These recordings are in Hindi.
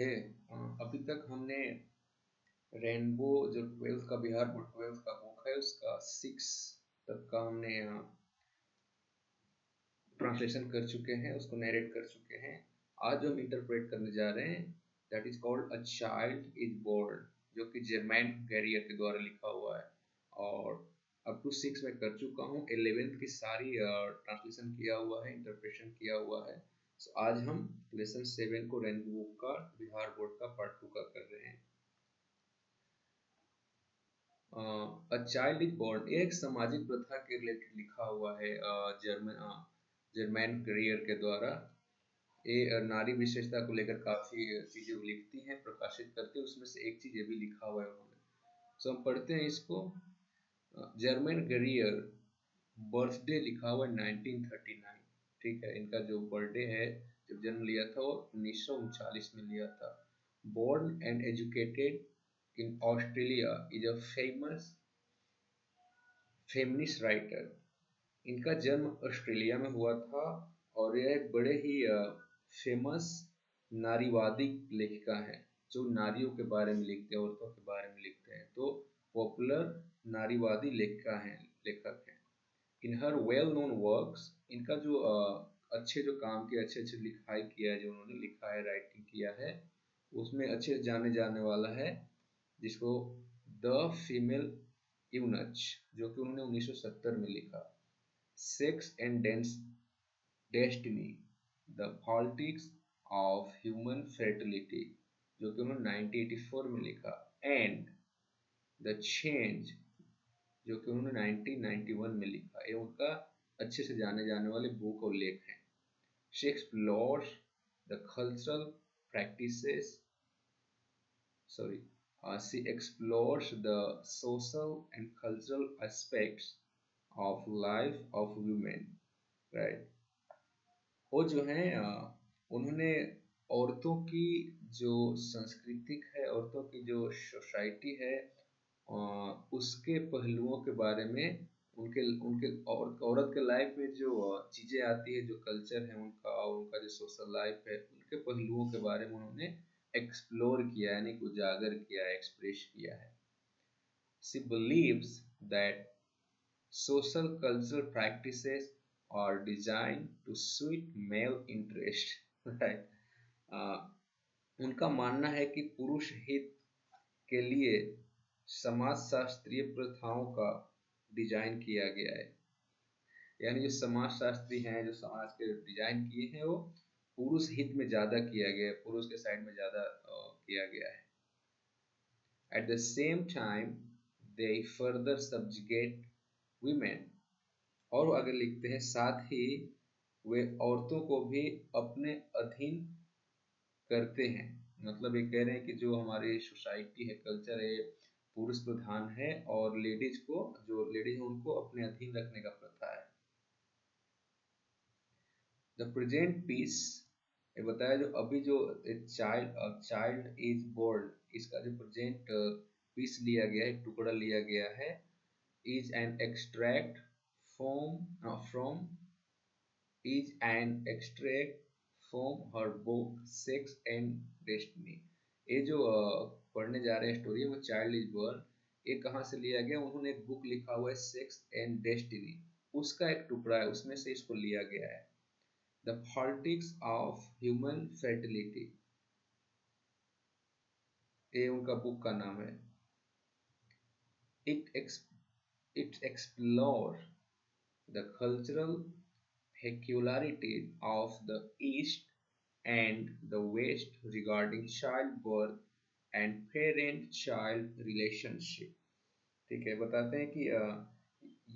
है। अभी तक हमने रेनबो जो 12th का बिहार बोर्ड 12th का बुक है उसका 6 तक का हमने ट्रांसलेशन कर चुके हैं, उसको नरेट कर चुके हैं। आज जो हम इंटरप्रेट करने जा रहे हैं that is called a child is born, जो कि जर्मैन गैरियर के द्वारा लिखा हुआ है। और अप टू 6 में कर चुका हूँ, 11th की सारी ट्रांसलेशन किया हुआ है, इंटरप्रेशन किया हुआ है। So, आज हम लेसन 7 को रेनबो बुक का बिहार बोर्ड का पार्ट 2 का कर रहे हैं। अ चाइल्ड इज बोर्न ये एक सामाजिक प्रथा के रिलेटेड लिखा हुआ है जर्मैन करियर के द्वारा। ये नारी विशेषता को लेकर काफी चीजें लिखती हैं, प्रकाशित करती है। उसमें से एक चीज ये भी लिखा हुआ है उन्होंने। सो हम पढ़ते हैं इसको। जर्मन गरियर बर्थडे लिखा हुआ है 1939। ठीक है, इनका जो बर्थडे है, जब जन्म लिया था वो 1939 में लिया था। Born and educated in Australia is a famous feminist writer. इनका जन्म ऑस्ट्रेलिया में हुआ था और यह एक बड़े ही फेमस नारीवादी लेखिका हैं, जो नारियों के बारे में लिखते हैं, औरतों के बारे में लिखते हैं। तो पॉपुलर नारीवादी लेखिका हैं, लेखक हैं। इन हर वेल नोन वर्क्स, इनका जो अच्छे जो काम किया, अच्छे अच्छे लिखाई किया है, जो उन्होंने लिखा है, राइटिंग किया है, उसमें अच्छे से जाने जाने वाला है जिसको द फीमेल यूनच, जो कि उन्होंने 1970 में लिखा। Sex and destiny, the politics of human fertility, जो कि उन्होंने 1984 में लिखा। एंड द चेंज, जो कि उन्होंने 1991 में लिखा। ये उनका अच्छे से जाने जाने वाले बुक और लेख हैं। She explores the cultural practices sorry she explores the social and cultural aspects of life of women, right। वो जो है उन्होंने औरतों की जो सांस्कृतिक है, औरतों की जो सोसाइटी है, उसके पहलुओं के बारे में, उनके उनके औरत के लाइफ में जो चीजें आती है, जो कल्चर है उनका और उनका जो सोशल लाइफ है, उनके पहलुओं के बारे में उन्होंने एक्सप्लोर किया, यानी कि उजागर किया, एक्सप्रेस किया है। She believes that social cultural practices are designed to suit male interest, right। uh, उनका मानना है कि पुरुष हित के लिए समाज शास्त्रीय प्रथाओं का डिजाइन किया गया है। यानी जो समाज शास्त्री हैं, जो समाज के डिजाइन किए हैं, वो पुरुष हित में ज्यादा किया गया है, पुरुष के साइड में ज्यादा किया गया है। At the same time, they further subjugate women, और आगे लिखते हैं साथ ही वे औरतों को भी अपने अधीन करते हैं। मतलब ये कह रहे हैं कि जो हमारी सोसाइटी है, कल्चर है, पुरुष प्रधान है और लेडीज को, जो लेडीज है उनको अपने अधीन रखने का प्रथा है। द प्रेजेंट पीस, ये बताया जो अभी जो चाइल्ड इज बोर्न, इसका जो प्रेजेंट पीस लिया गया है, टुकड़ा लिया गया है, is an extract from is an extract from her book Sex and Destiny। ये जो पढ़ने जा रहे हैं स्टोरी है, वो चाइल्ड इज बॉर्न, ये कहाँ से लिया गया? उन्होंने एक बुक लिखा हुआ है सेक्स एंड डेस्टिनी, उसका एक टुकड़ा है, उसमें से इसको लिया गया है। The politics of human fertility, ये उनका बुक का नाम है। It it explore the cultural peculiarities of the East and the West regarding childbirth and parent-child relationship। ठीक है, बताते हैं कि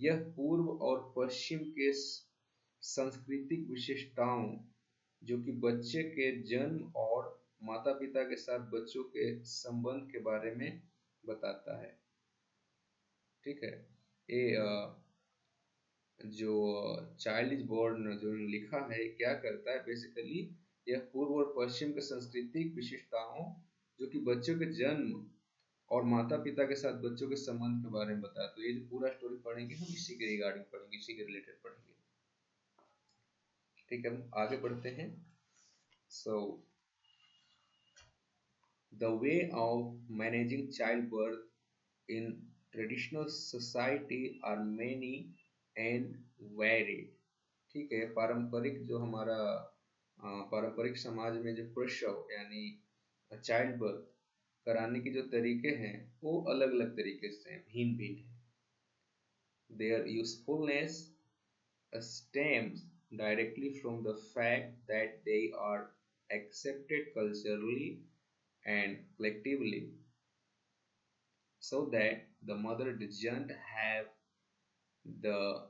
यह पूर्व और पश्चिम के सांस्कृतिक विशेषताओं, जो कि बच्चे के जन्म और माता पिता के साथ बच्चों के संबंध के बारे में बताता है। ठीक है, ये जो चाइल्ड इज बोर्न जो लिखा है, क्या करता है बेसिकली, यह पूर्व और पश्चिम के सांस्कृतिक विशेषताओं, जो कि बच्चों के जन्म और माता पिता के साथ बच्चों के संबंध के बारे में बताया। तो ये जो पूरा स्टोरी पढ़ेंगे हम, इसी के रिगार्डिंग पढ़ेंगे, इसी के रिलेटेड पढ़ेंगे। ठीक है, हम आगे बढ़ते हैं। सो The way of managing childbirth in traditional society are many and varied. ठीक है, पारंपरिक जो हमारा पारंपरिक समाज में जो प्रसव यानी चाइल्ड बर्थ कराने के जो तरीके हैं वो अलग अलग तरीके से हैं, भिन्न भिन्न हैं. Their usefulness stems directly from the fact that they are accepted culturally and collectively, so that the mother doesn't have the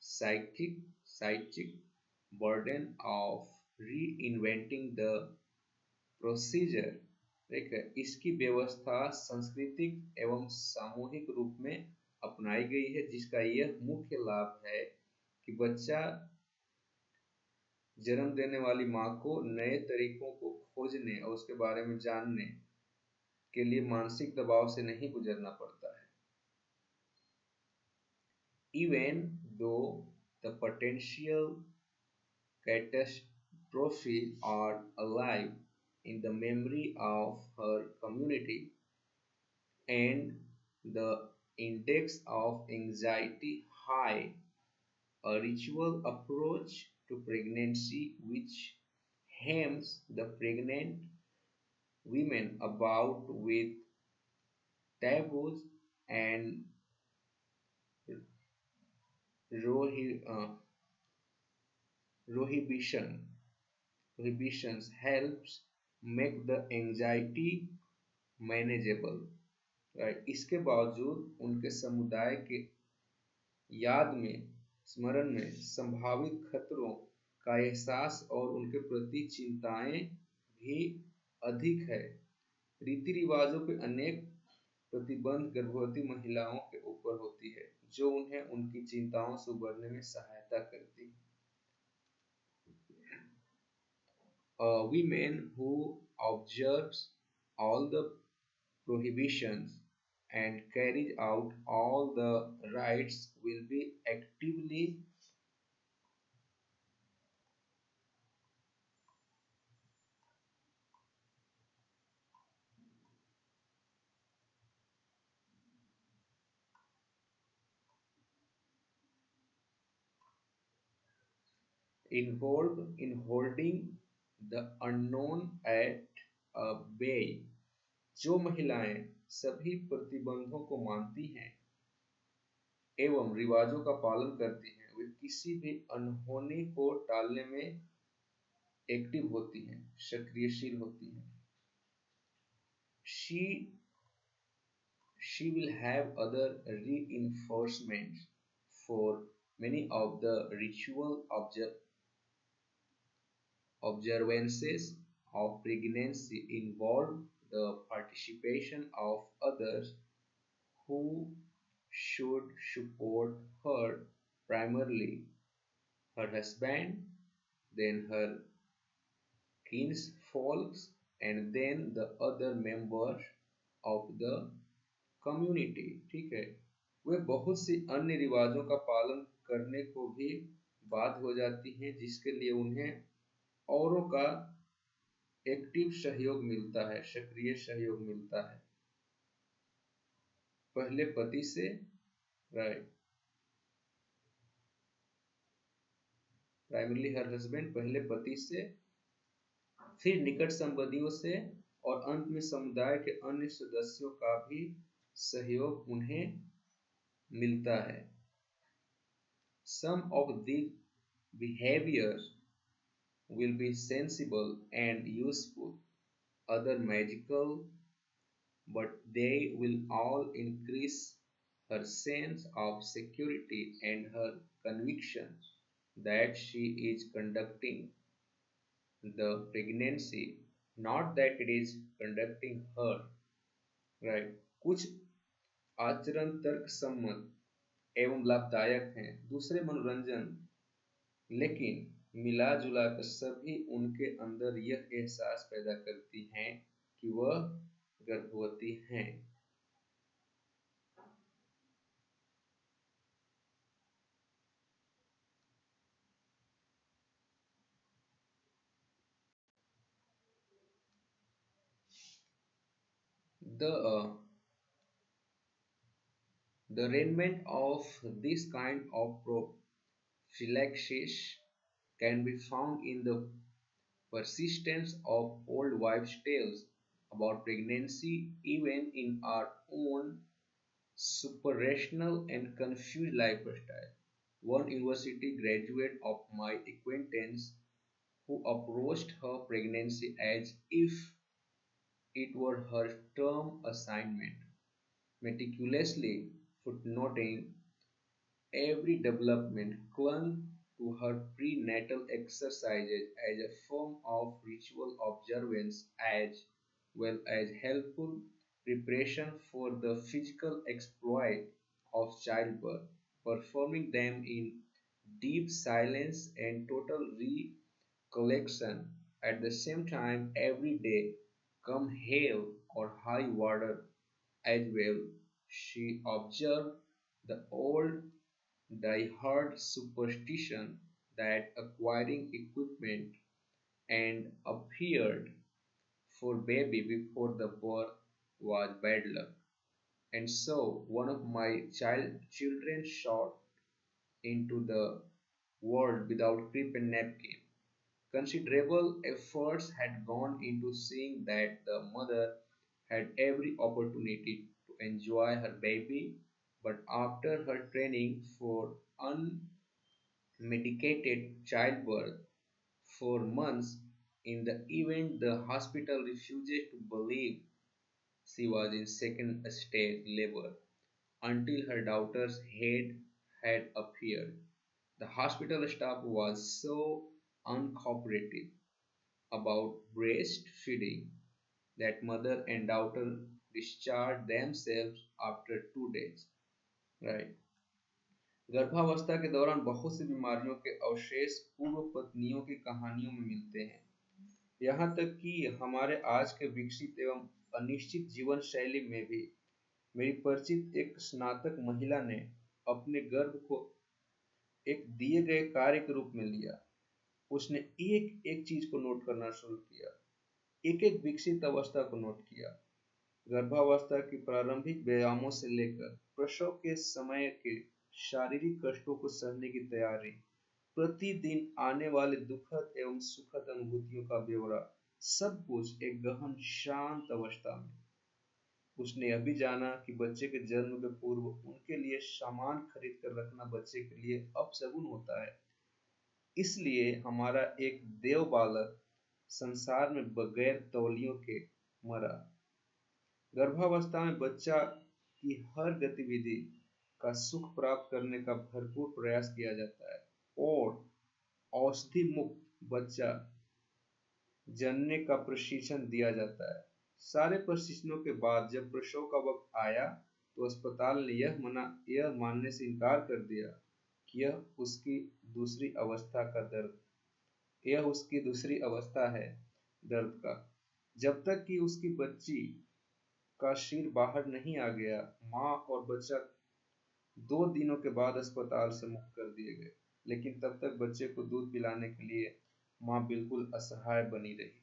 psychic burden of reinventing the procedure. ठीक है, इसकी व्यवस्था सांस्कृतिक एवं सामूहिक रूप में अपनाई गई है, जिसका यह मुख्य लाभ है कि बच्चा जन्म देने वाली माँ को नए तरीकों को खोजने और उसके बारे में जानने के लिए मानसिक दबाव से नहीं गुजरना पड़ता है. Even though the potential catastrophes are alive in the memory of her community and the index of anxiety high, a ritual approach to pregnancy which hems the pregnant women about with taboos and rohi, uh, prohibition, prohibitions helps make the anxiety manageable. Right, इसके बावजूद उनके समुदाय के याद में स्मरण में संभावित खतरों का एहसास और उनके प्रति चिंताएं भी अधिक है. रीति रिवाजों के अनेक प्रतिबंध गर्भवती महिलाओं के ऊपर होती है जो उन्हें उनकी चिंताओं से उबरने में सहायता करती है. Women who observes all the prohibitions and carries out all the rights will be actively involved in holding the unknown at bay. जो महिलाएं सभी प्रतिबंधों को मानती हैं एवं रिवाजों का पालन करती हैं, वे किसी भी अनहोनी को टालने में एक्टिव होती हैं, सक्रियशील होती हैं. She will have other reinforcements for many of the ritual observances of pregnancy involve the participation of others who should support her, primarily her husband, then her kinsfolks, and then the other members of the community. ठीक है, वे बहुत सी अन्य रिवाजों का पालन करने को भी बाध्य हो जाती हैं, जिसके लिए उन्हें औरों का एक्टिव सहयोग मिलता है, सक्रिय सहयोग मिलता है. पहले पति से, राइट, प्राइमरली हर हस्बैंड, पहले पति से, फिर निकट संबंधियों से और अंत में समुदाय के अन्य सदस्यों का भी सहयोग उन्हें मिलता है. Some of these behaviors will be sensible and useful, other magical, but they will all increase her sense of security and her conviction that she is conducting the pregnancy, not that it is conducting her. Right? कुछ आचरण तर्क सम्मत एवं लाभदायक हैं, दूसरे मनोरंजन, लेकिन मिला जुला कर सभी उनके अंदर यह एहसास पैदा करती हैं कि वह गर्भवती हैं. The the arraignment of this kind of prophylaxis can be found in the persistence of old wives' tales about pregnancy, even in our own super-rational and confused lifestyle. One university graduate of my acquaintance who approached her pregnancy as if it were her term assignment, meticulously footnoting every development, clung to her prenatal exercises as a form of ritual observance as well as helpful preparation for the physical exploit of childbirth, performing them in deep silence and total recollection at the same time every day, come hail or high water as well. She observed the old die-hard superstition that acquiring equipment and appeared for baby before the birth was bad luck. And so one of my children shot into the world without crib and napkin. Considerable efforts had gone into seeing that the mother had every opportunity to enjoy her baby, but after her training for unmedicated childbirth for months, in the event the hospital refused to believe she was in second stage labor until her daughter's head had appeared. The hospital staff was so uncooperative about breastfeeding that mother and daughter discharged themselves after 2 days. Right. गर्भावस्था के दौरान बहुत सी बीमारियों के अवशेष पूर्व पत्नियों की कहानियों में मिलते हैं। यहाँ तक कि हमारे आज के विकसित एवं अनिश्चित जीवन शैली में भी मेरी परिचित एक स्नातक महिला ने अपने गर्भ को एक दिए गए कार्य के रूप में लिया। उसने एक एक चीज को नोट करना शुरू किया, एक एक विकसित अवस्था को नोट किया, गर्भावस्था की प्रारंभिक व्यायामों से लेकर प्रसव के समय के शारीरिक कष्टों को सहने की तैयारी, प्रतिदिन आने वाले दुखद एवं सुखद अनुभूतियों का ब्यौरा, सब कुछ एक गहन शांत अवस्था में। उसने यह भी जाना कि बच्चे के जन्म के पूर्व उनके लिए सामान खरीद कर रखना बच्चे के लिए अपशगुन होता है। इसलिए हमारा एक देव बालक संसार में बगैर तौलियों के मरा। गर्भावस्था में बच्चा की हर गतिविधि का सुख प्राप्त करने का भरपूर प्रयास किया जाता है और औषधि मुक्त बच्चा जनने का प्रशिक्षण दिया जाता है। सारे प्रशिक्षणों के बाद जब प्रसव का वक्त आया तो अस्पताल ने यह मानने से इनकार कर दिया कि यह उसकी दूसरी अवस्था है दर्द का। जब तक कि उसकी बच्ची का सिर बाहर नहीं आ गया, माँ और बच्चा 2 दिनों के बाद अस्पताल से मुक्त कर दिए गए, लेकिन तब तक बच्चे को दूध पिलाने के लिए माँ बिल्कुल असहाय बनी रही।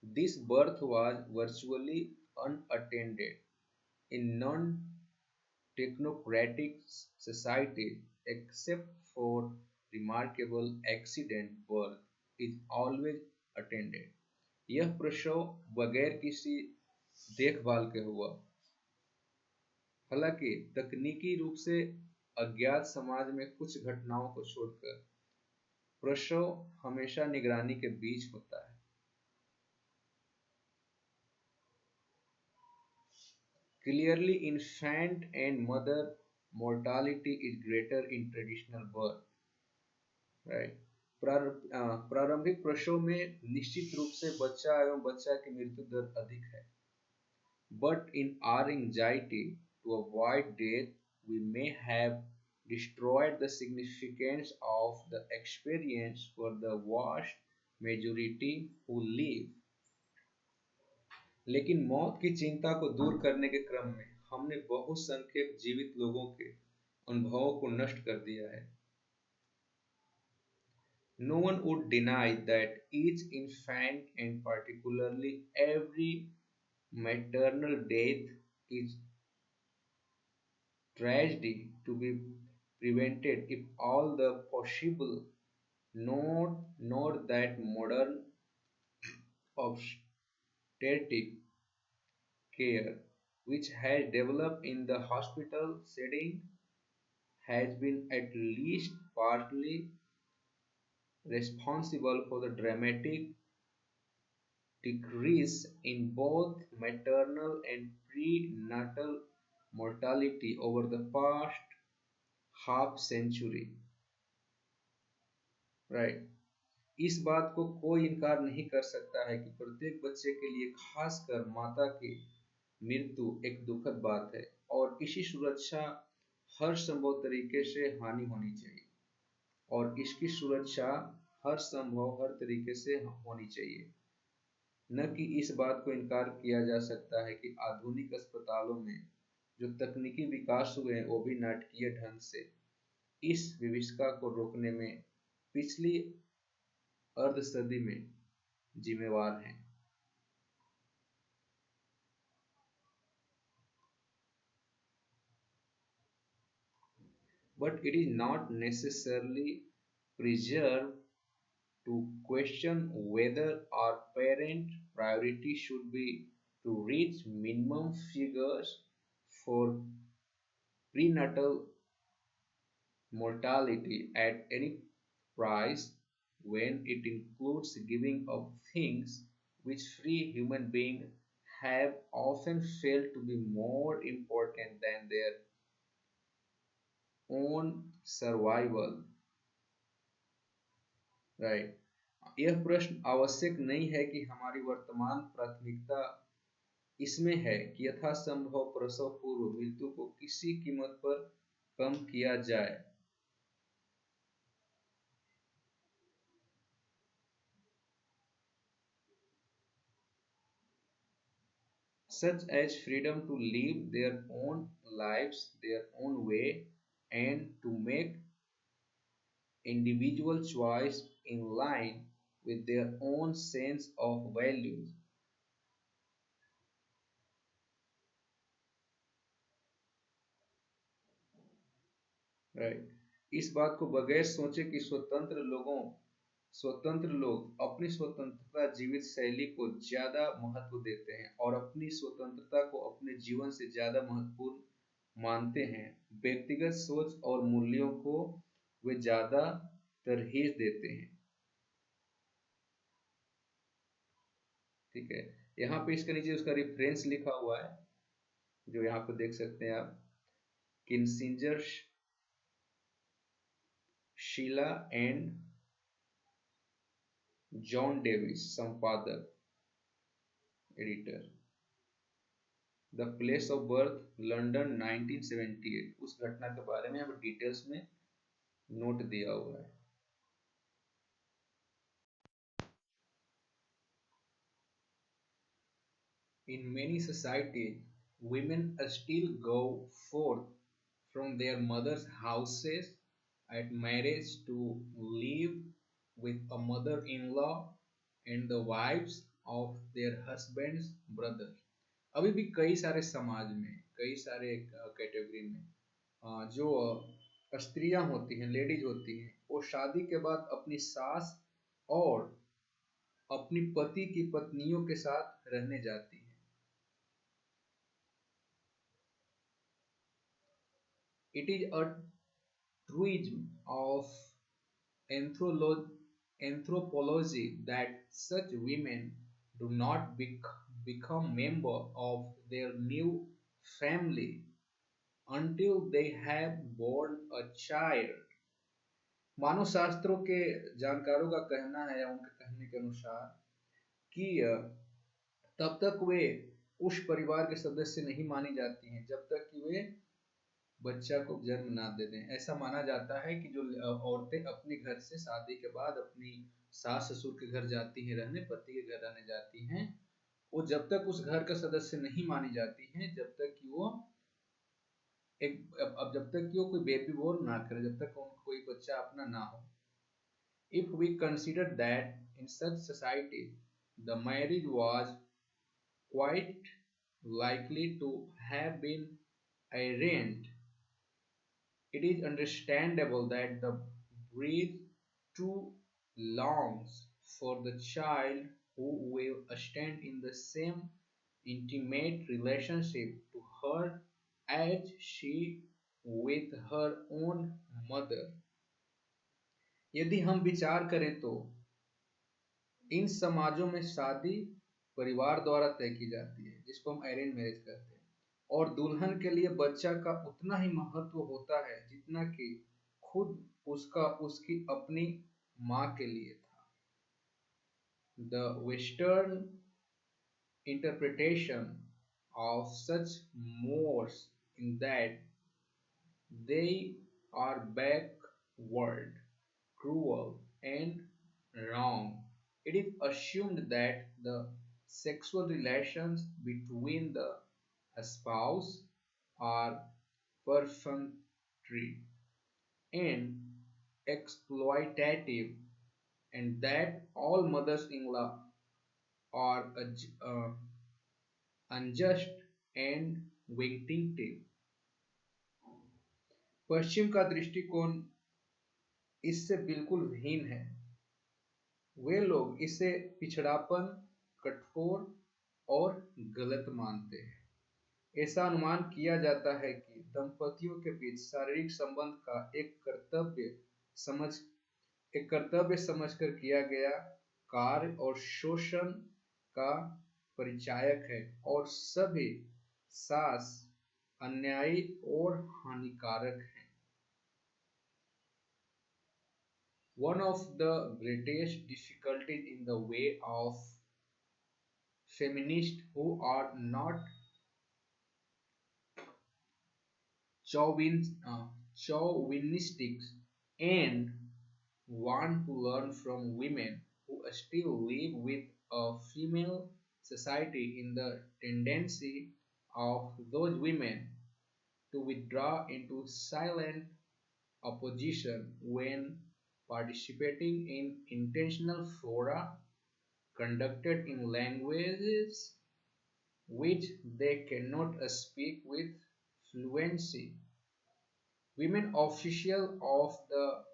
This birth was virtually unattended in non-technocratic societies, except for remarkable accident. Birth is always attended. यह प्रसव बगैर किसी देखभाल के हुआ। हालांकि तकनीकी रूप से अज्ञात समाज में कुछ घटनाओं को छोड़कर प्रसव हमेशा निगरानी के बीच होता है। Clearly, infant and mother mortality is greater in traditional birth. Right? प्रारंभिक प्रसव में निश्चित रूप से बच्चा एवं बच्चा की मृत्यु दर अधिक है। But in our anxiety to avoid death, we may have destroyed the significance of the experience for the vast majority who live. लेकिन मौत की चिंता को दूर करने के क्रम में हमने बहुसंख्यक जीवित लोगों के अनुभवों को नष्ट कर दिया है। No one would deny that each infant and particularly every maternal death is tragedy to be prevented if all the possible note that modern obstetric care which has developed in the hospital setting has been at least partly responsible for the dramatic decrease in both maternal and prenatal mortality over the past half century. Right, इस बात को कोई इनकार नहीं कर सकता है कि प्रत्येक बच्चे के लिए खासकर माता की मृत्यु एक दुखद बात है और इसकी सुरक्षा हर संभव तरीके से हानि होनी चाहिए और इसकी सुरक्षा हर तरीके से होनी चाहिए। न कि इस बात को इनकार किया जा सकता है कि आधुनिक अस्पतालों में जो तकनीकी विकास हुए हैं वो भी नाटकीय ढंग से इस विभीषिका को रोकने में पिछली अर्ध सदी में जिम्मेवार हैं। But it is not necessarily preserved to question whether our parent priority should be to reach minimum figures for prenatal mortality at any price when it includes giving up things which free human beings have often felt to be more important than their own survival, right. यह प्रश्न आवश्यक नहीं है कि हमारी वर्तमान प्राथमिकता इसमें है कि यथासंभव प्रसव पूर्व मृत्यु को किसी कीमत पर कम किया जाए। such as freedom to live their own lives their own way and to make individual choice in line with their own sense of values। Right, इस बात को बगैर सोचे कि स्वतंत्र लोग अपनी स्वतंत्रता जीवित शैली को ज्यादा महत्व देते हैं और अपनी स्वतंत्रता को अपने जीवन से ज्यादा महत्वपूर्ण मानते हैं, व्यक्तिगत सोच और मूल्यों को वे ज्यादा तरहीज देते हैं। ठीक है, यहाँ पे इसके नीचे उसका रेफरेंस लिखा हुआ है जो यहाँ पे देख सकते हैं आप, किन्सिंजर शीला एंड जॉन डेविस संपादक editor, the place of birth London 1978, उस घटना के बारे में अब डिटेल्स में नोट दिया हुआ है। In many societies, women still go forth from their mothers' houses at marriage to live with a mother-in-law and the wives of their husbands' brothers। अभी भी कई सारे समाज में, कई सारे कैटेगरी में जो स्त्रियां होती हैं, लेडीज होती हैं, वो शादी के बाद अपनी सास और अपनी पति की पत्नियों के साथ रहने जाती हैं। It is a truism of anthropology that such women do not become member of their new family until they have born a child। मानव शास्त्रों के जानकारों का कहना है या उनके कहने के अनुसार कि तब तक वे उस परिवार के सदस्य नहीं मानी जाती हैं जब तक कि वे बच्चा को जन्म ना दे दें। ऐसा माना जाता है कि जो औरतें अपने घर से शादी के बाद अपनी सास ससुर के घर जाती हैं रहने, पति के घर रहने जाती हैं, वो जब तक उस घर का सदस्य नहीं मानी जाती हैं जब तक कि वो जब तक कि वो कोई बेबी बोर्न ना करे, जब तक उनको कोई बच्चा अपना ना हो। If we consider that in such society the marriage was quite likely to have been arranged, it is understandable that the breed too longs for the child who will stand in the same intimate relationship to her as she with her own mother. यदि हम विचार करें तो इन समाजों में शादी परिवार द्वारा तय की जाती है जिसको हम अरेंज मैरिज कहते हैं, और दुल्हन के लिए बच्चा का उतना ही महत्व होता है जितना कि खुद उसका उसकी अपनी माँ के लिए था. The Western interpretation of such mores in that they are backward, cruel, and wrong. It is assumed that the sexual relations between the spouse are perfunctory and exploitative, and that all mothers-in-law are unjust and vindictive. पश्चिम का दृष्टिकोण इससे बिल्कुल भिन्न है. वे लोग इसे पिछड़ापन, कठोर और गलत मानते हैं. ऐसा अनुमान किया जाता है कि दंपतियों के बीच शारीरिक संबंध का समझ एक कर्तव्य समझकर किया गया कार्य और शोषण का परिचायक है, और सभी सास अन्यायी और हानिकारक है. One of the greatest difficulties in the way of feminists who are not chauvinistic and want to learn from women who still live with a female society in the tendency of those women to withdraw into silent opposition when participating in intentional fora conducted in languages which they cannot speak with fluency. Women officials of the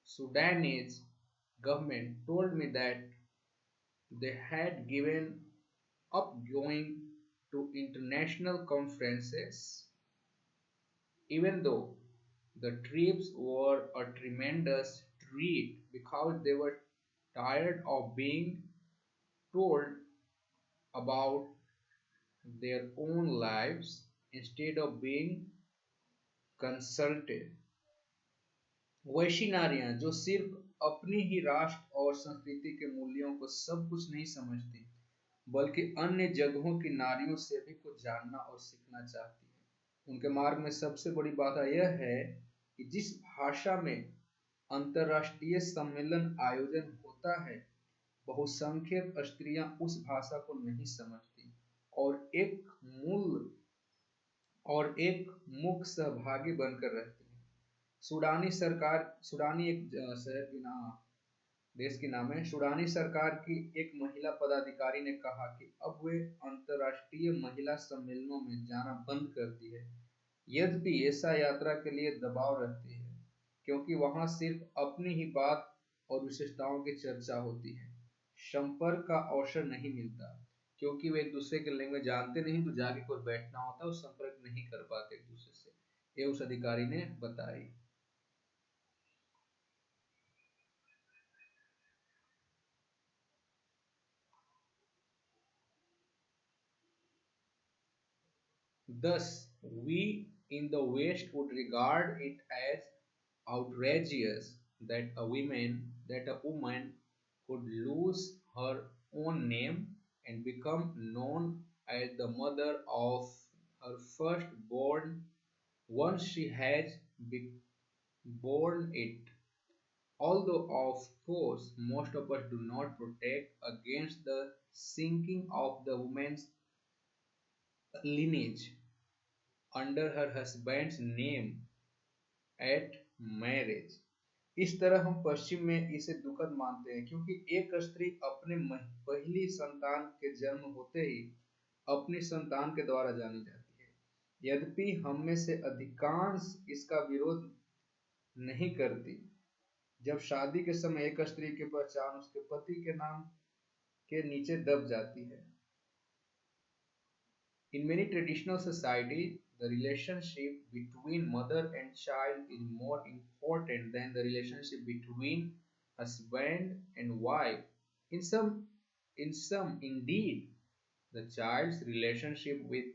Sudanese government told me that they had given up going to international conferences, even though the trips were a tremendous treat because they were tired of being told about their own lives instead of being consulted. वैशी नारियां जो सिर्फ अपनी ही राष्ट्र और संस्कृति के मूल्यों को सब कुछ नहीं समझती, बल्कि अन्य जगहों की नारियों से भी कुछ जानना और सीखना चाहती है, उनके मार्ग में सबसे बड़ी बात यह है कि जिस भाषा में अंतर्राष्ट्रीय सम्मेलन आयोजन होता है, बहुसंख्यक स्त्रियां उस भाषा को नहीं समझती और एक मुख्य सहभागी बनकर रहती हैं. सूडानी एक शहर की नाम देश के नाम है. सूडानी सरकार की एक महिला पदाधिकारी ने कहा कि अब वे अंतर्राष्ट्रीय महिला सम्मेलनों में जाना बंद कर दी है, यद्यपि ऐसा यात्रा के लिए दबाव रहती है क्योंकि वहां सिर्फ अपनी ही बात और विशेषताओं की चर्चा होती है. संपर्क का अवसर नहीं मिलता क्योंकि वे एक दूसरे के लैंग्वेज जानते नहीं, तो जाके कोई बैठना होता है और संपर्क नहीं कर पाते एक दूसरे से, ये उस अधिकारी ने बताई. Thus, we in the West would regard it as outrageous that a woman could lose her own name and become known as the mother of her firstborn once she has born it. Although, of course, most of us do not protect against the sinking of the woman's lineage under her husband's name at marriage. इस तरह हम पश्चिम में इसे दुखद मानते हैं, क्योंकि एक स्त्री अपने पहली संतान के जन्म होते ही अपनी संतान के द्वारा जानी जाती है। यद्यपि हम में से अधिकांश इसका विरोध नहीं करती। जब शादी के समय एक स्त्री की पहचान उसके पति के नाम के नीचे दब जाती है। In many traditional societies, the relationship between mother and child is more important than the relationship between husband and wife. In some, indeed, the child's relationship with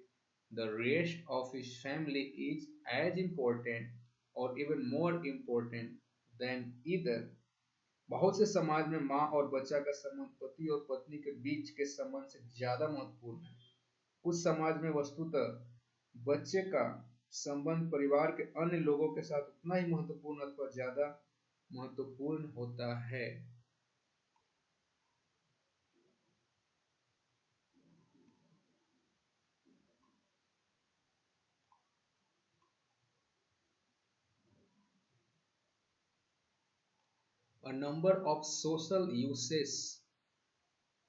the rest of his family is as important or even more important than either. बहुत से समाज में माँ और बच्चा का संबंध पति और पत्नी के बीच के संबंध से ज्यादा महत्वपूर्ण है। कुछ समाज में वस्तुतः बच्चे का संबंध परिवार के अन्य लोगों के साथ उतना ही महत्वपूर्ण अथवा ज्यादा महत्वपूर्ण होता है। A number of social uses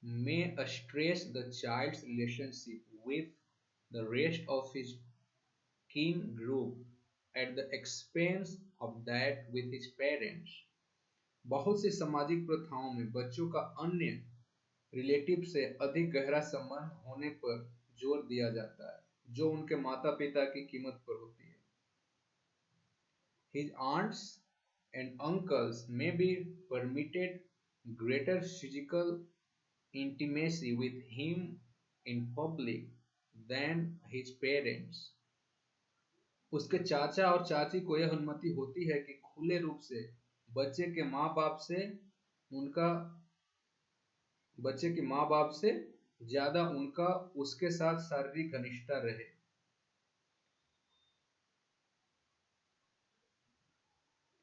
may stress the child's relationship with the rest of his kin group at the expense of that with his parents. बहुत सी सामाजिक प्रथाओं में बच्चों का अन्य रिलेटिव से अधिक गहरा संबंध होने पर जोर दिया जाता है, जो उनके माता पिता की कीमत पर होती है। His aunts and uncles may be permitted greater physical intimacy with him in public than his parents. उसके चाचा और चाची को यह अनुमति होती है कि खुले रूप से बच्चे के माँ बाप से उनका बच्चे के माँ बाप से ज्यादा उनका उसके साथ शारीरिक घनिष्ठता रहे।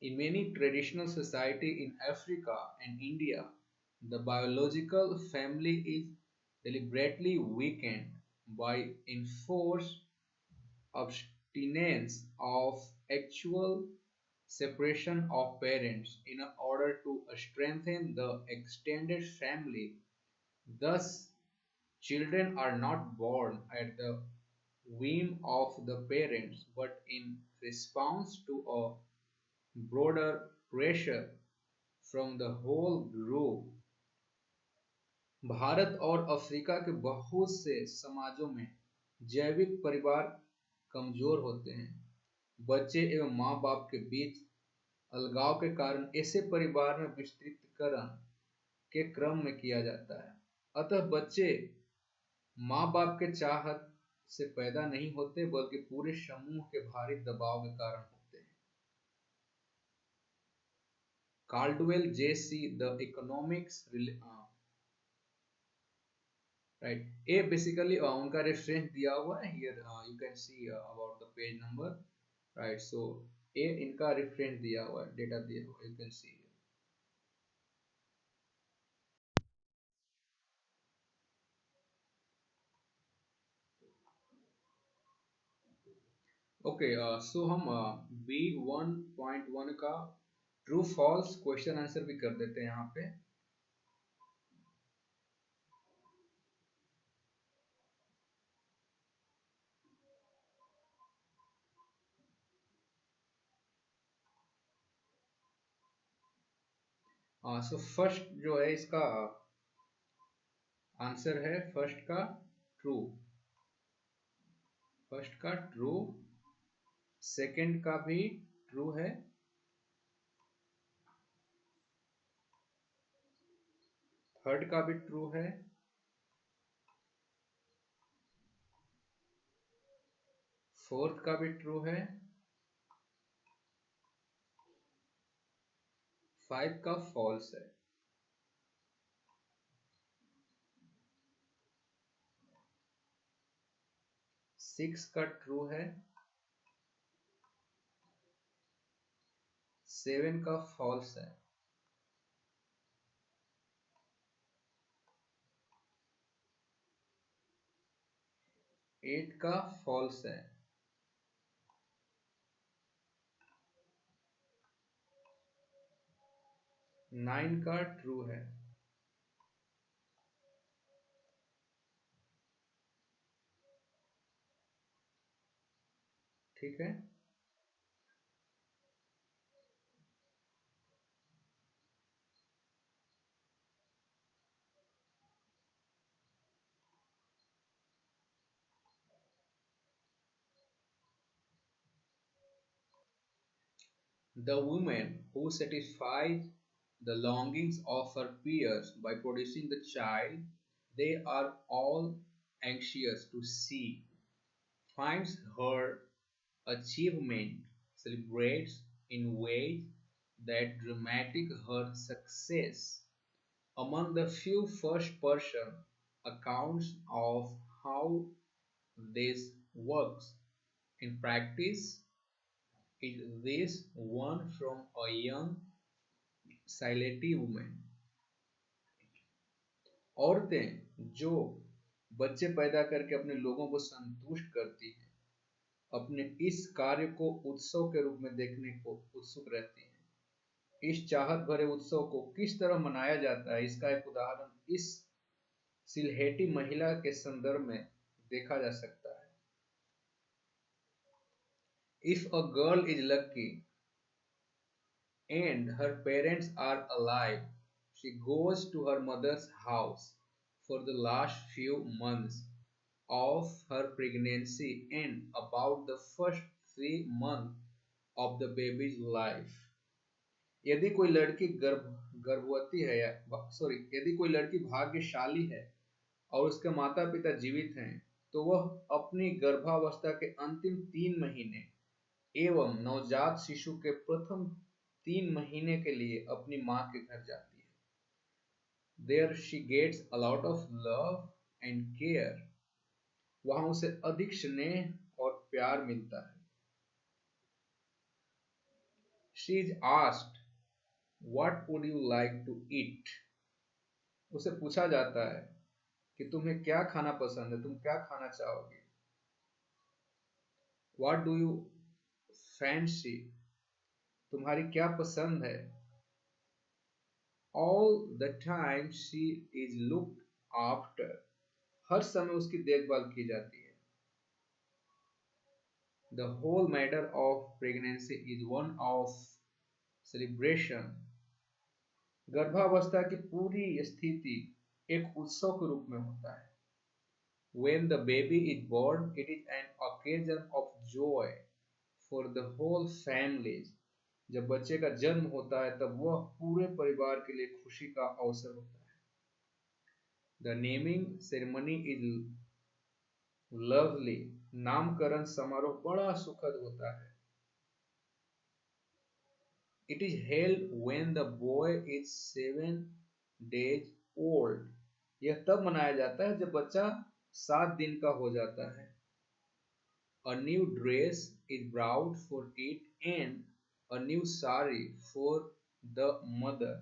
In many traditional society in Africa and India, the biological family is deliberately weakened by enforced abstinence of actual separation of parents in order to strengthen the extended family. Thus, children are not born at the whim of the parents, but in response to a broader pressure from the whole group. Bharat और अफ्रीका के बहुत से समाजों में जैविक परिवार कमजोर होते हैं। बच्चे एवं माँ बाप के बीच अलगाव के कारण ऐसे परिवार में विस्तृतीकरण के क्रम में किया जाता है। अतः बच्चे माँ बाप के चाहत से पैदा नहीं होते, बल्कि पूरे समूह के भारी दबाव के कारण होते हैं। Caldwell J.C. The Economics right, ये बेसिकली उनका रेफरेंस दिया हुआ है। Here you can see about the page number, right. So ये इनका रेफरेंस दिया हुआ है, डेटा दिया हुआ है, यू कैन सी। ओके, सो हम B1.1 का ट्रू फॉल्स क्वेश्चन आंसर भी कर देते हैं यहाँ पे। सो फर्स्ट जो है इसका आंसर है फर्स्ट का ट्रू, फर्स्ट का ट्रू, सेकंड का भी ट्रू है, थर्ड का भी ट्रू है, फोर्थ का भी ट्रू है, फाइव का फॉल्स है। सिक्स का ट्रू है, सेवन का फॉल्स है, एट का फॉल्स है, 9 का ट्रू है। ठीक है। The woman who satisfies the longings of her peers by producing the child they are all anxious to see finds her achievement, celebrates in ways that dramatic her success. Among the few first-person accounts of how this works in practice is this one from a young Sileti woman. औरतें जो बच्चे पैदा करके अपने लोगों को संतुष्ट करती हैं, अपने इस कार्य को उत्सव के रूप में देखने को उत्सुक रहती हैं। इस चाहत भरे उत्सव को किस तरह मनाया जाता है, इसका एक उदाहरण इस सिलहेटी महिला के संदर्भ में देखा जा सकता है। If a girl is lucky and her parents are alive, she goes to her mother's house for the last few months of her pregnancy and about the first 3 months of the baby's life. यदि कोई लड़की गर्भवती है या सॉरी यदि कोई लड़की भाग्यशाली है और उसके माता पिता जीवित हैं, तो वह अपनी गर्भावस्था के अंतिम 3 महीने एवं नवजात शिशु के प्रथम 3 महीने के लिए अपनी माँ के घर जाती है। There she gets a lot of love and care. वहां उसे अधिक स्नेह और प्यार मिलता है। She is asked, "What would you like to eat?" उसे पूछा जाता है कि तुम्हें क्या खाना पसंद है, तुम क्या खाना चाहोगे। What do you fancy? तुम्हारी क्या पसंद है। All the time she is looked after. हर समय उसकी देखभाल की जाती है। The whole matter of pregnancy is one of celebration. गर्भावस्था की पूरी स्थिति एक उत्सव के रूप में होता है। When the baby is born, it is an occasion of joy for the whole family. जब बच्चे का जन्म होता है तब वह पूरे परिवार के लिए खुशी का अवसर होता है। The naming ceremony is lovely. नामकरण समारोह बड़ा सुखद होता है। It is held when the boy is 7 days old. यह तब मनाया जाता है जब बच्चा 7 दिन का हो जाता है। A new dress is bought for it and a new sari for the mother.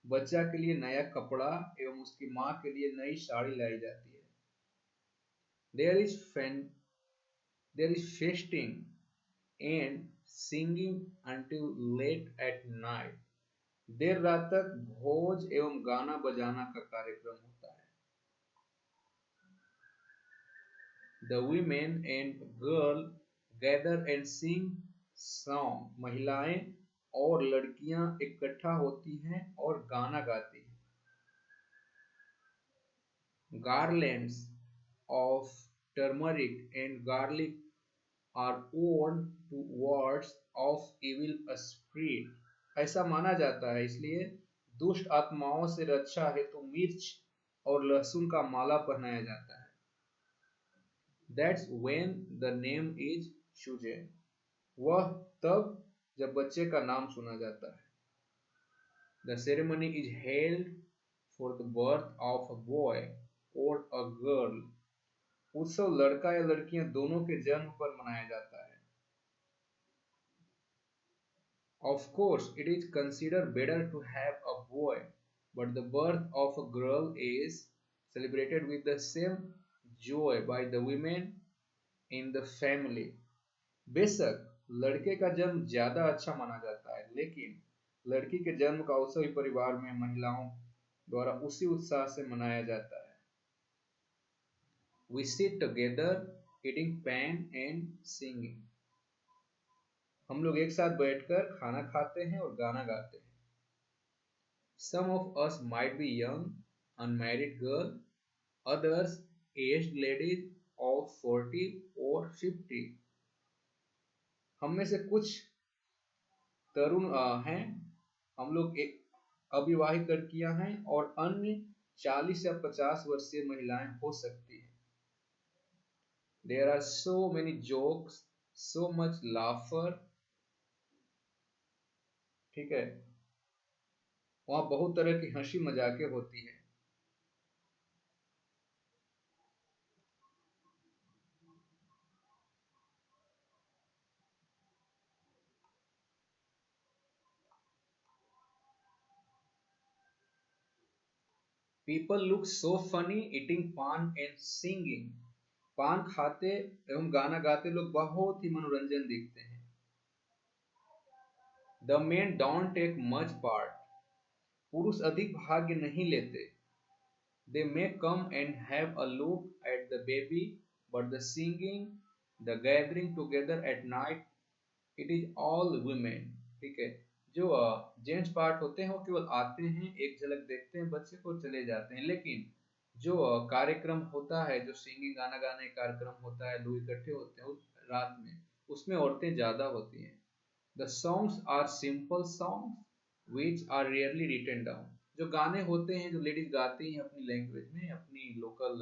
बच्चा के लिए नया कपड़ा एवं उसकी माँ के लिए नई साड़ी लाई जाती है। There is feasting and singing until late at night. देर रात तक भोज एवं गाना बजाना का कार्यक्रम होता है। The women and girl gather and sing song. महिलाएं और लड़कियां इकट्ठा होती हैं और गाना गाती हैं। Garlands of turmeric and garlic are worn to wards of evil spirit. ऐसा माना जाता है, इसलिए दुष्ट आत्माओं से रक्षा हेतु मिर्च और लहसुन का माला पहनाया जाता है। That's when the name is chosen. वह तब जब बच्चे का नाम सुना जाता है। The ceremony is held for the birth of a boy or a girl. उत्सव लड़का या लड़कियां दोनों के जन्म पर मनाया जाता है। Of course, it is considered better to have a boy, but the birth of a girl is celebrated with the same joy by the women in the family. बेशक लड़के का जन्म ज्यादा अच्छा माना जाता है, लेकिन लड़की के जन्म का उत्सव भी परिवार में महिलाओं द्वारा उसी उत्साह से मनाया जाता है। We sit together eating pan and singing. हम लोग एक साथ बैठकर खाना खाते हैं और गाना गाते हैं। Some of us might be young, unmarried girl, others aged ladies of 40 or 50. हम में से कुछ तरुण हैं, हम लोग एक अविवाहित लड़कियां हैं और अन्य 40 या 50 वर्षीय महिलाएं हो सकती हैं। There are so many jokes, so much laughter. ठीक है, वहाँ बहुत तरह की हंसी मजाकें होती है। People look so funny eating pan and singing. पान खाते एवं गाना गाते लोग बहुत ही मनोरंजन दिखते हैं। The men don't take much part. पुरुष अधिक भाग नहीं लेते। They may come and have a look at the baby, but the singing, the gathering together at night, it is all women. ठीक है, जो जेंट्स पार्ट होते हैं वो केवल आते हैं, एक झलक देखते हैं बच्चे को, चले जाते हैं। लेकिन जो कार्यक्रम होता है, जो सिंगिंग गाना गाने का कार्यक्रम होता है, लोग इकट्ठे होते हैं उस रात में, उसमें औरतें ज्यादा होती हैं। The songs are simple songs which are rarely written down. जो गाने होते हैं, जो लेडीज गाती हैं अपनी लैंग्वेज में, अपनी लोकल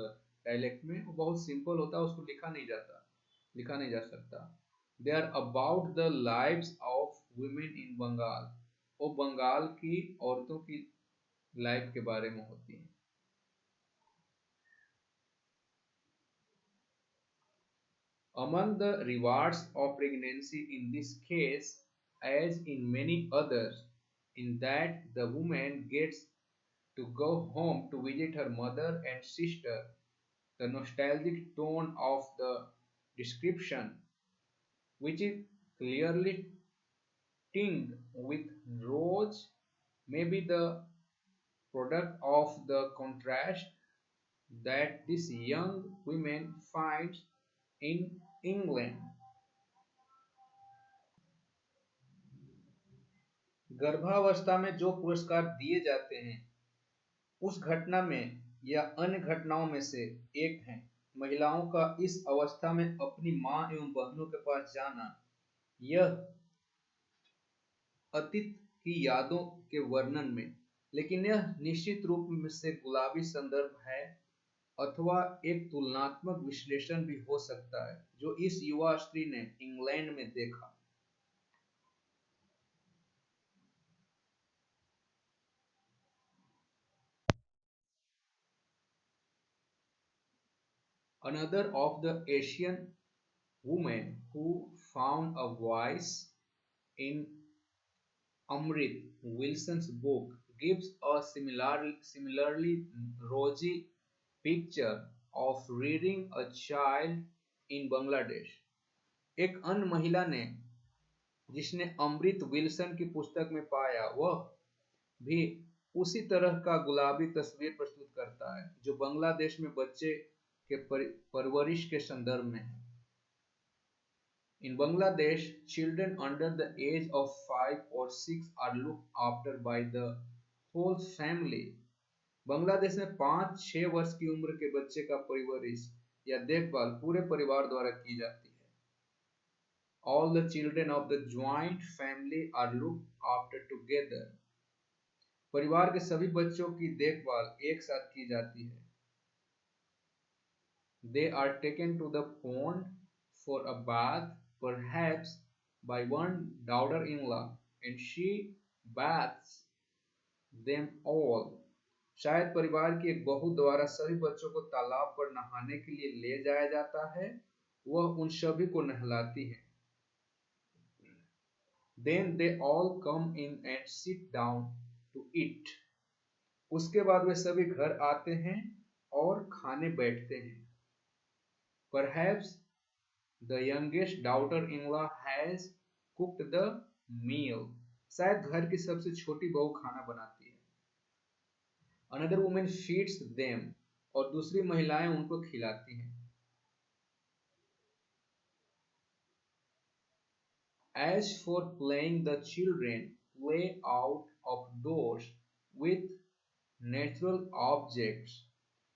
डायलेक्ट में, वो बहुत सिंपल होता है, उसको लिखा नहीं जाता, लिखा नहीं जा सकता। They are about the lives of women in Bengal. वो बंगाल की औरतों की लाइफ के बारे में होती हैं। Among the rewards of pregnancy in this case, as in many others, in that the woman gets to go home to visit her mother and sister, the nostalgic tone of the description, which is clearly tinged with rose, may be the product of the contrast that this young woman finds in England. गर्भावस्था में जो पुरस्कार दिए जाते हैं उस घटना में या अन्य घटनाओं में से एक है महिलाओं का इस अवस्था में अपनी मां एवं बहनों के पास जाना। यह अतीत की यादों के वर्णन में, लेकिन यह निश्चित रूप से गुलाबी संदर्भ है अथवा एक तुलनात्मक विश्लेषण भी हो सकता है जो इस युवा स्त्री ने इंग्लैंड में देखा। Another of the Asian women who found a voice in Amrit Wilson's book gives a similarly rosy picture of rearing a child in Bangladesh. एक अन्य महिला ने जिसने अमृत विल्सन की पुस्तक में पाया, वह भी उसी तरह का गुलाबी तस्वीर प्रस्तुत करता है जो बांग्लादेश में बच्चे के परवरिश के संदर्भ में है। In Bangladesh, children under the age of 5 or 6 are looked after by the whole family. Bangladesh में 5-6 वर्ष की उम्र के बच्चे का परवरिश या देखभाल पूरे परिवार द्वारा की जाती है। All the children of the joint family are looked after together. परिवार के सभी बच्चों की देखभाल एक साथ की जाती है। They are taken to the pond for a bath, perhaps by one daughter-in-law, and she bathes them all. शायद परिवार की एक बहू द्वारा सभी बच्चों को तालाब पर नहाने के लिए ले जाया जाता है, वह उन सभी को नहलाती है। Then they all come in and sit down to eat. उसके बाद वे सभी घर आते हैं और खाने बैठते हैं। Perhaps the youngest daughter-in-law has cooked the meal. शायद घर की सबसे छोटी बहू खाना बनाती है। अनदर वुमेन फीड्स देम, और दूसरी महिलाएं उनको खिलाती हैं। As for playing, the children play out of doors with natural objects.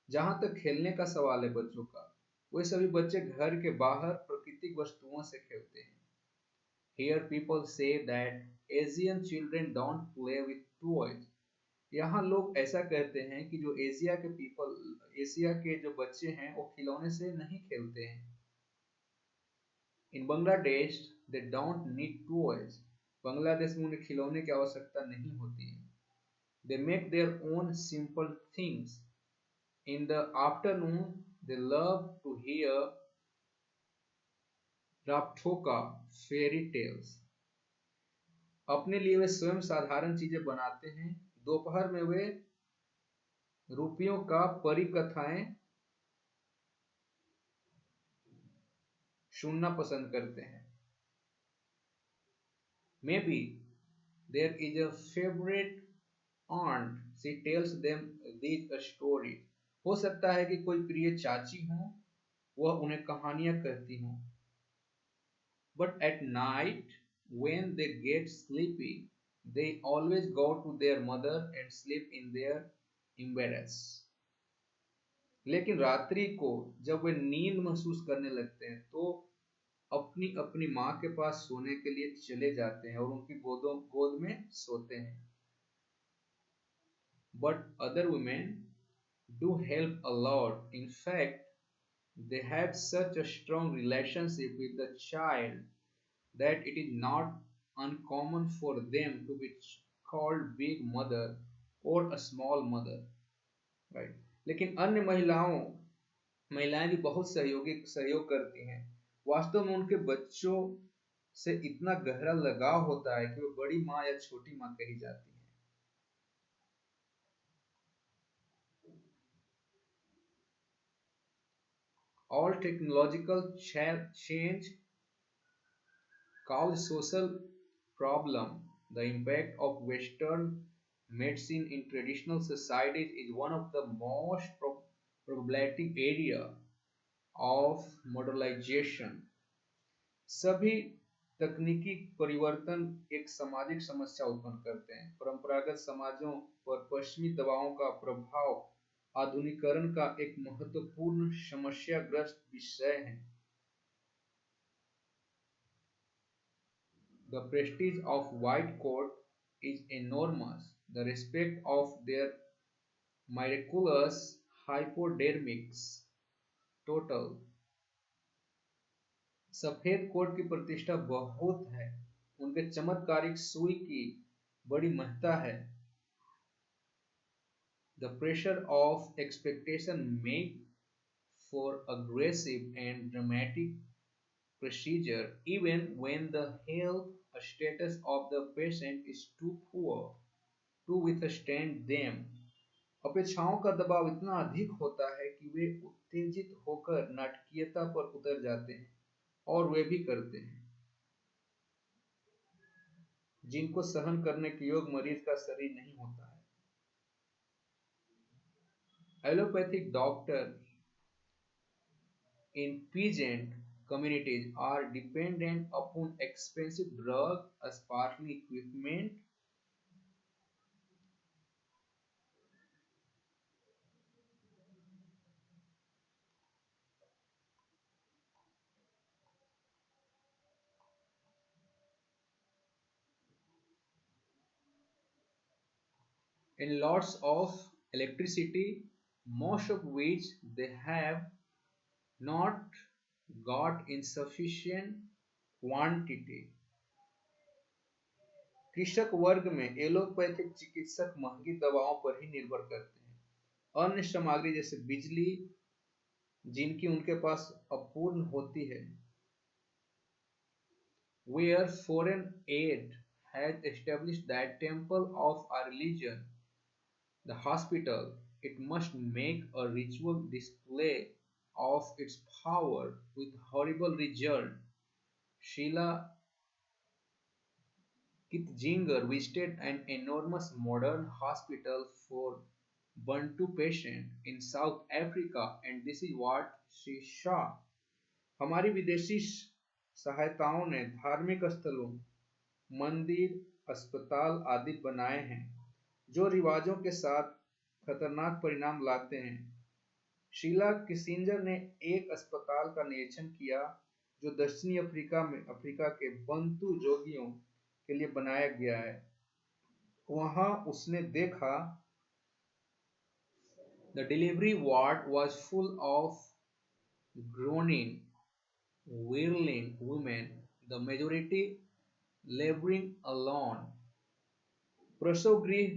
जहां तक खेलने का सवाल है बच्चों का, वे सभी बच्चे घर के बाहर प्राकृतिक वस्तुओं से खेलते हैं। Here people say that Asian children don't play with toys. यहाँ लोग ऐसा कहते हैं कि जो एशिया के जो बच्चे हैं वो खिलौने से नहीं खेलते हैं। In Bangladesh they don't need toys. Bangladesh में उन्हें खिलौने की आवश्यकता नहीं होती है। They make their own simple things. In the afternoon they love to hear रापथोका फेरी टेल्स। अपने लिए वे स्वयं साधारण चीजें बनाते हैं। दोपहर में वे रुपियों का परी कथाएं सुनना पसंद करते हैं। Maybe there is a favorite aunt, she tells them these stories. हो सकता है कि कोई प्रिय चाची हो, वह उन्हें कहानियां कहती हों। But at night, when they get sleepy, they always go to their mother and sleep in their embrace. लेकिन रात्रि को जब वे नींद महसूस करने लगते हैं तो अपनी अपनी माँ के पास सोने के लिए चले जाते हैं और उनकी गोद में सोते हैं। But other women do help a lot. In fact, they have such a strong relationship with the child that it is not uncommon for them to be called big mother or a small mother, right? लेकिन अन्य महिलाएं भी बहुत सहयोग करती हैं। वास्तव में उनके बच्चों से इतना गहरा लगाव होता है कि वो बड़ी माँ या छोटी माँ कही जाती हैं। All technological change cause social problem. The impact of Western medicine in traditional societies is one of the most problematic area of modernization. सभी तकनीकी परिवर्तन एक सामाजिक समस्या उत्पन्न करते हैं। परंपरागत समाजों पर पश्चिमी दबावों का प्रभाव आधुनिकीकरण का एक महत्वपूर्ण समस्याग्रस्त विषय है। The prestige of white coat is enormous. The respect of their miraculous hypodermics total. सफेद कोट की प्रतिष्ठा बहुत है। उनके चमत्कारिक सुई की बड़ी महत्ता है। The pressure of expectation make for aggressive and dramatic procedure even when the health status of the patient is too poor to withstand them. अपेक्षाओं का दबाव इतना अधिक होता है कि वे उत्तेजित होकर नाटकीयता पर उतर जाते हैं, और वे भी करते हैं, जिनको सहन करने के योग मरीज का शरीर नहीं होता है। Allopathic doctors in peasant communities are dependent upon expensive drug, sparkling equipment, and lots of electricity, most of which they have not got in sufficient quantity. कृषक वर्ग में एलोपैथिक चिकित्सक महंगी दवाओं पर ही निर्भर करते हैं। अन्य सामग्री जैसे बिजली जिनकी उनके पास अपूर्ण होती है। Where foreign aid has established that temple of a religion, the hospital, it must make a ritual display of its power with horrible result. Sheila Kitzinger visited an enormous modern hospital for Bantu patients in South Africa, and this is what she saw. हमारी विदेशी सहायताओं ने धार्मिक स्थलों, मंदिर, अस्पताल आदि बनाए हैं जो रिवाजों के साथ खतरनाक परिणाम लाते हैं। शीला किसिंजर ने एक अस्पताल का निरीक्षण किया जो दक्षिणी अफ्रीका के बंटू जोगियों के लिए बनाया गया है। वहां उसने देखा the delivery ward was full of groaning, wailing women, the majority laboring alone. प्रसव गृह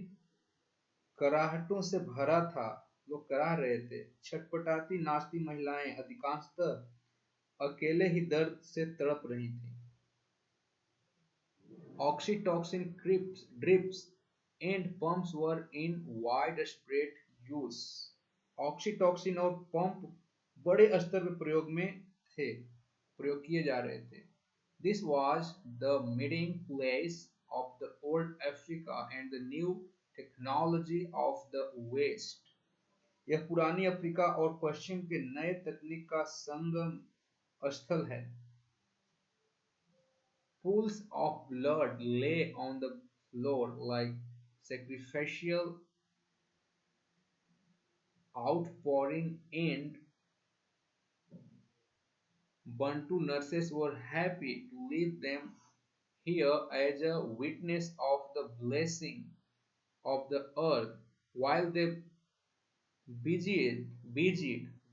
कराहटों से भरा था, लोग कराह रहे थे। छटपटाती नाचती महिलाएं अधिकांशतः अकेले ही दर्द से तड़प रही थीं। Oxytocin drips and pumps were in widespread use. Oxytocin और पंप बड़े स्तर पर प्रयोग किए जा रहे थे। This was the meeting place of the old Africa and the new technology of the West. यह पुरानी अफ्रीका और पश्चिम के नए तकनीक का संगम स्थल है। Pools of blood lay on the floor like sacrificial outpouring, and Bantu nurses were happy to leave them here as a witness of the blessing of the earth while they busied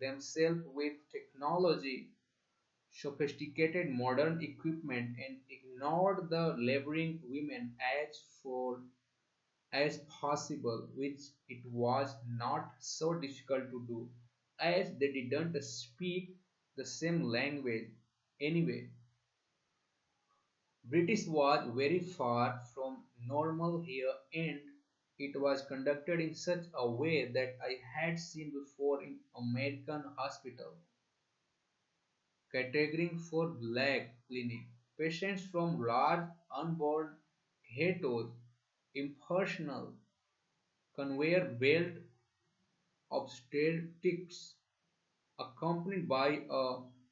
themselves with technology, sophisticated modern equipment, and ignored the laboring women as possible, which it was not so difficult to do, as they didn't speak the same language anyway. British was very far from normal here, and it was conducted in such a way that I had seen before in American hospital, catering for black clinic. Patients from large unborn ghettos, impersonal conveyor belt obstetrics, accompanied by a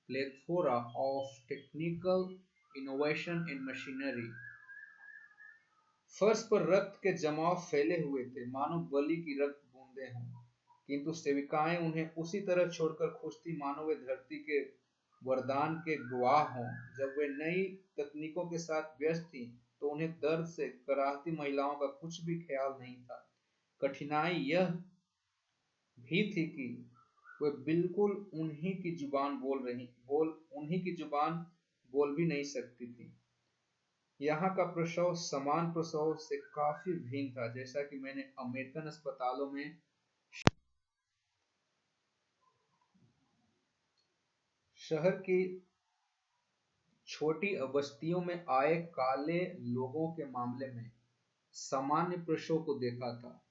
plethora of technical innovation and machinery. फर्श पर रक्त के जमाव फैले हुए थे, मानो बलि की रक्त बूंदें हों, किंतु सेविकाएं उन्हें उसी तरह छोड़कर खुश थीं मानो वे धरती के वरदान के गवाह हों। जब वे नई तकनीकों के साथ व्यस्त थीं, तो उन्हें दर्द से कराहती महिलाओं का कुछ भी ख्याल नहीं था। कठिनाई यह भी थी कि वे बिल्कुल उन्हीं की जुबान बोल भी नहीं सकती थी। यहाँ का प्रसव समान प्रसव से काफी भिन्न था, जैसा कि मैंने अमेरिकन अस्पतालों में शहर की छोटी बस्तियों में आए काले लोगों के मामले में सामान्य प्रसव को देखा था।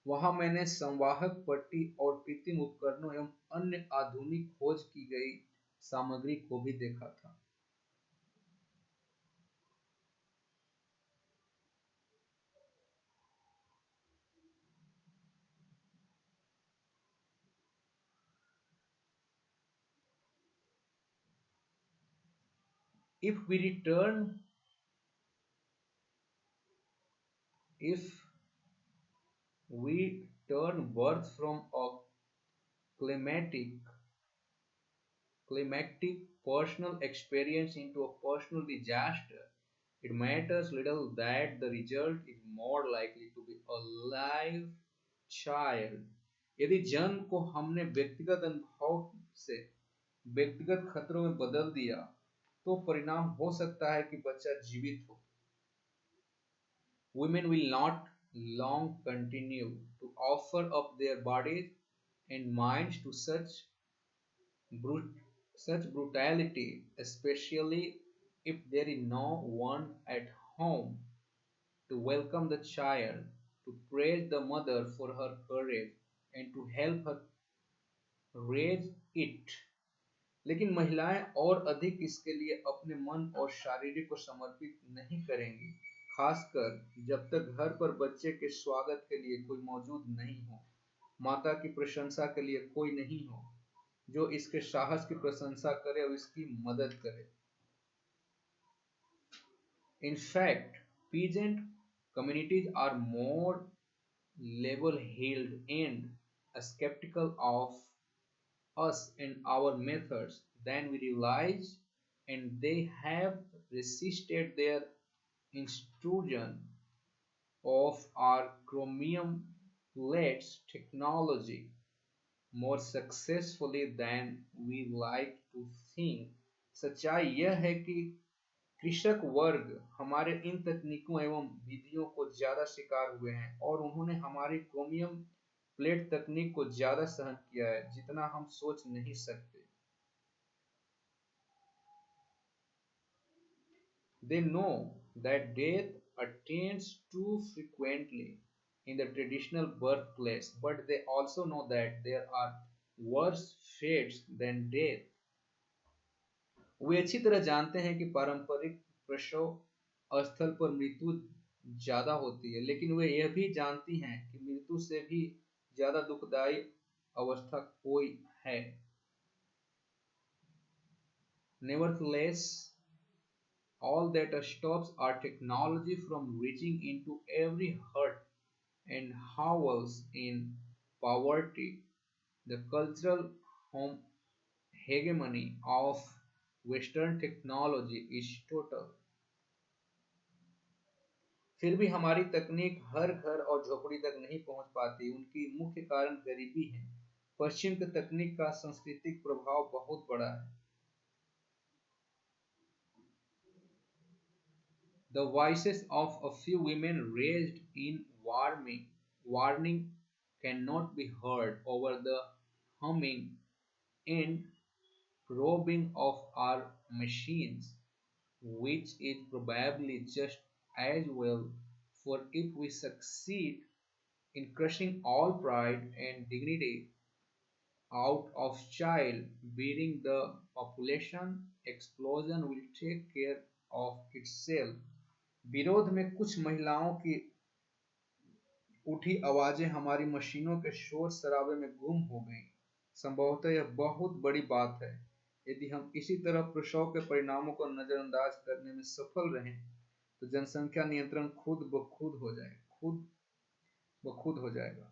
वहां मैंने संवाहक पट्टी और कृत्रिम उपकरणों एवं अन्य आधुनिक खोज की गई सामग्री को भी देखा था। If we return, if we turn birth from a climatic climactic personal experience into a personal disaster, it matters little that the result is more likely to be a live child. यदि जन्म को हमने व्यक्तिगत अनुभव से व्यक्तिगत खतरों में बदल दिया, तो परिणाम हो सकता है कि बच्चा जीवित हो। Women will not long continue to offer up their bodies and minds to brut- such brutality, especially if there is no one at home to welcome the child, to praise the mother for her courage, and to help her raise it. लेकिन महिलाएं और अधिक इसके लिए अपने मन और शारीरिक को समर्पित नहीं करेंगी, खासकर जब तक घर पर बच्चे के स्वागत के लिए कोई मौजूद नहीं हो, माता की प्रशंसा के लिए कोई नहीं हो जो इसके साहस की प्रशंसा करे और इसकी मदद करे। In fact, peasant communities are more level-heeled and skeptical of us and our methods than we realize, and they have resisted their intrusion of our chromium plates technology more successfully than we like to think। सच्चाई यह है कि कृषक वर्ग हमारे इन तकनीकों एवं विधियों को ज्यादा शिकार हुए हैं और उन्होंने हमारी क्रोमियम प्लेट तकनीक को ज्यादा सहन किया है जितना हम सोच नहीं सकते। They know that death attends too frequently in the traditional birthplace, but they also know that there are worse fates than death। वे अच्छी तरह जानते हैं कि पारंपरिक प्रसव स्थल पर मृत्यु ज्यादा होती है, लेकिन वे यह भी जानती हैं कि मृत्यु से भी ज्यादा दुखदायी अवस्था कोई है। Nevertheless, all that stops our technology from reaching into every hut and house in poverty, the cultural hegemony of Western technology is total। फिर भी हमारी तकनीक हर घर और झोपड़ी तक नहीं पहुंच पाती। उनकी मुख्य कारण गरीबी है। पश्चिम की तकनीक का सांस्कृतिक प्रभाव बहुत बड़ा है। The voices of a few women raised in warning cannot be heard over the humming and probing of our machines, which is probably just as well, for if we succeed in crushing all pride and dignity out of child bearing, the population explosion will take care of itself। विरोध में कुछ महिलाओं की उठी आवाजें हमारी मशीनों के शोर शराबे में गुम हो गईं। संभवतः यह बहुत बड़ी बात है। यदि हम इसी तरह प्रसव के परिणामों को नजरअंदाज करने में सफल रहें तो जनसंख्या नियंत्रण खुद ब खुद हो जाएगा।